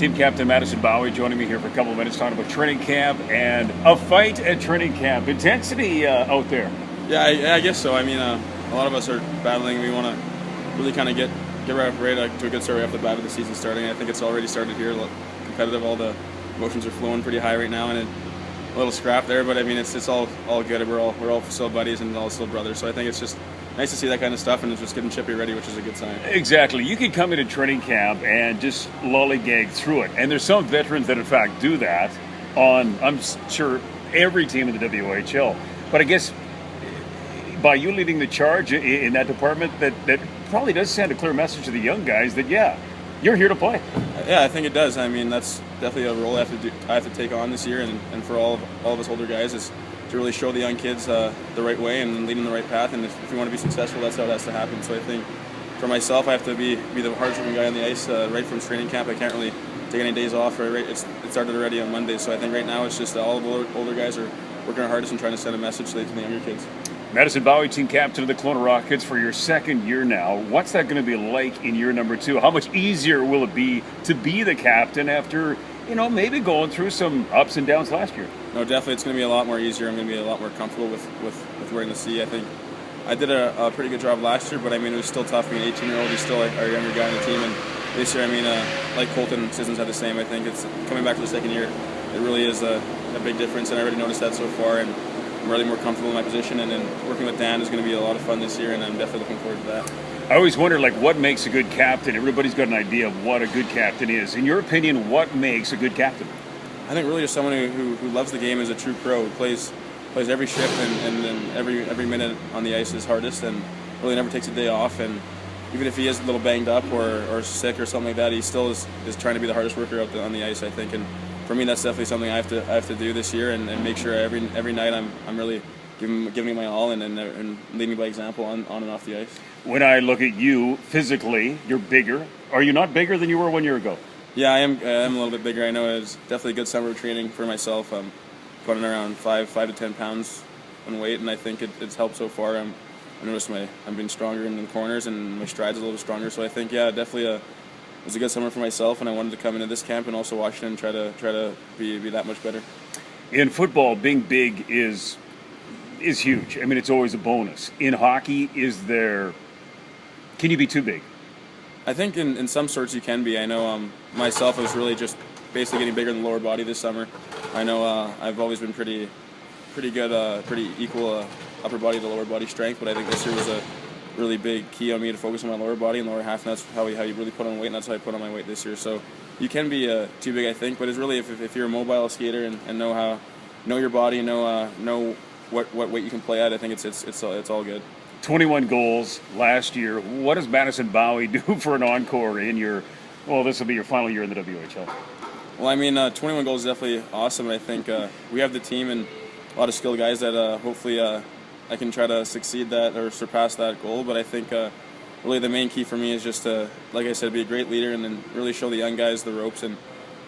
Team Captain Madison Bowey joining me here for a couple of minutes talking about training camp and a fight at training camp. Intensity out there. Yeah, I guess so. I mean, a lot of us are battling. We want to really kind of get right to a good start right off the bat of the season starting. I think it's already started here. Competitive, all the emotions are flowing pretty high right now, and a little scrap there. But I mean, it's all good. We're all still buddies and all still brothers. So I think it's just nice to see that kind of stuff, and it's just getting Chippy ready, which is a good sign. Exactly. You can come into training camp and just lollygag through it. And there's some veterans that, in fact, do that on, I'm sure, every team in the WHL. But I guess by you leading the charge in that department, that probably does send a clear message to the young guys that, yeah, you're here to play. Yeah, I think it does. I mean, that's definitely a role I have to take on this year, and for all of us older guys is to really show the young kids the right way and lead them the right path. And if we want to be successful, that's how it has to happen. So I think for myself, I have to be the hardest working guy on the ice right from training camp. I can't really take any days off. It started already on Monday. So I think right now it's just all of the older guys are working our hardest and trying to send a message to the younger kids. Madison Bowey, team captain of the Kelowna Rockets for your second year now. What's that going to be like in year number 2? How much easier will it be to be the captain after, maybe going through some ups and downs last year? No, definitely it's going to be a lot more easier. I'm going to be a lot more comfortable with wearing the C. I think I did a pretty good job last year, but I mean, it was still tough being an 18-year-old. He's still our younger guy on the team. And this year, I mean, like Colton and Sissons had the same. I think it's coming back to the second year. It really is a big difference, and I already noticed that so far. And I'm really more comfortable in my position, and then working with Dan is going to be a lot of fun this year, and I'm definitely looking forward to that. I always wonder, what makes a good captain? Everybody's got an idea of what a good captain is. In your opinion, what makes a good captain? I think really just someone who loves the game, is a true pro, who plays every shift and every minute on the ice is hardest, and really never takes a day off. And even if he is a little banged up or sick or something like that, he still is trying to be the hardest worker out on the ice, I think. And for me, that's definitely something I have to do this year, and make sure every night I'm really giving my all and leading by example on and off the ice. When I look at you physically, you're bigger. Are you not bigger than you were 1 year ago? Yeah, I am a little bit bigger. I know it was definitely a good summer of training for myself. I'm putting around 5 to 10 pounds in weight, and I think it's helped so far. I noticed I'm being stronger in the corners, and my stride's a little stronger. So I think, yeah, definitely it was a good summer for myself, and I wanted to come into this camp and also Washington and try to be that much better. In football, being big is huge. I mean, it's always a bonus. In hockey, can you be too big? I think in some sorts you can be. I know myself, I was really just basically getting bigger in the lower body this summer. I know I've always been pretty good, pretty equal upper body to lower body strength, but I think this year was a really big key on me to focus on my lower body and lower half, and that's how you really put on weight, and that's how I put on my weight this year. So you can be too big, I think, but it's really if you're a mobile skater and know your body, know what weight you can play at, I think it's all good. 21 goals last year. What does Madison Bowey do for an encore in this will be your final year in the WHL? Well, I mean, 21 goals is definitely awesome. I think we have the team and a lot of skilled guys that hopefully I can try to succeed that or surpass that goal. But I think really the main key for me is just to, like I said, be a great leader and then really show the young guys the ropes and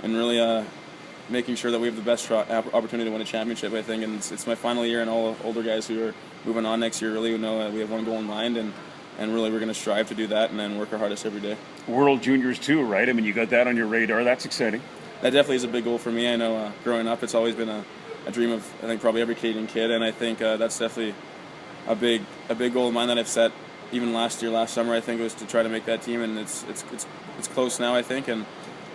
really making sure that we have the best opportunity to win a championship, I think. And it's my final year, and all the older guys who are moving on next year really know we have one goal in mind, and really we're going to strive to do that and then work our hardest every day. World Juniors too, right? I mean, you got that on your radar. That's exciting. That definitely is a big goal for me. I know growing up it's always been a dream of, I think, probably every Canadian kid, and I think that's definitely a big goal of mine that I've set even last summer. I think it was to try to make that team, and it's close now, I think, and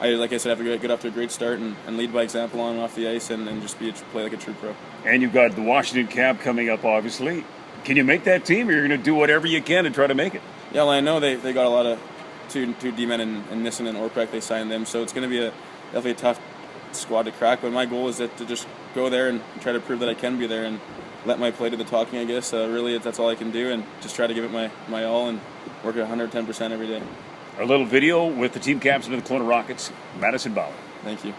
like I said, I have to get off to a great start and lead by example on and off the ice and just play like a true pro. And you've got the Washington camp coming up, obviously. Can you make that team, or you're going to do whatever you can to try to make it? Yeah, well, I know they got a lot of two D-men in Nissen and Orpek. They signed them, so it's going to be definitely a tough squad to crack. But my goal is to just go there and try to prove that I can be there and let my play do the talking, I guess. Really, that's all I can do, and just try to give it my all and work at 110% every day. A little video with the team captain of the Kelowna Rockets, Madison Bowey. Thank you.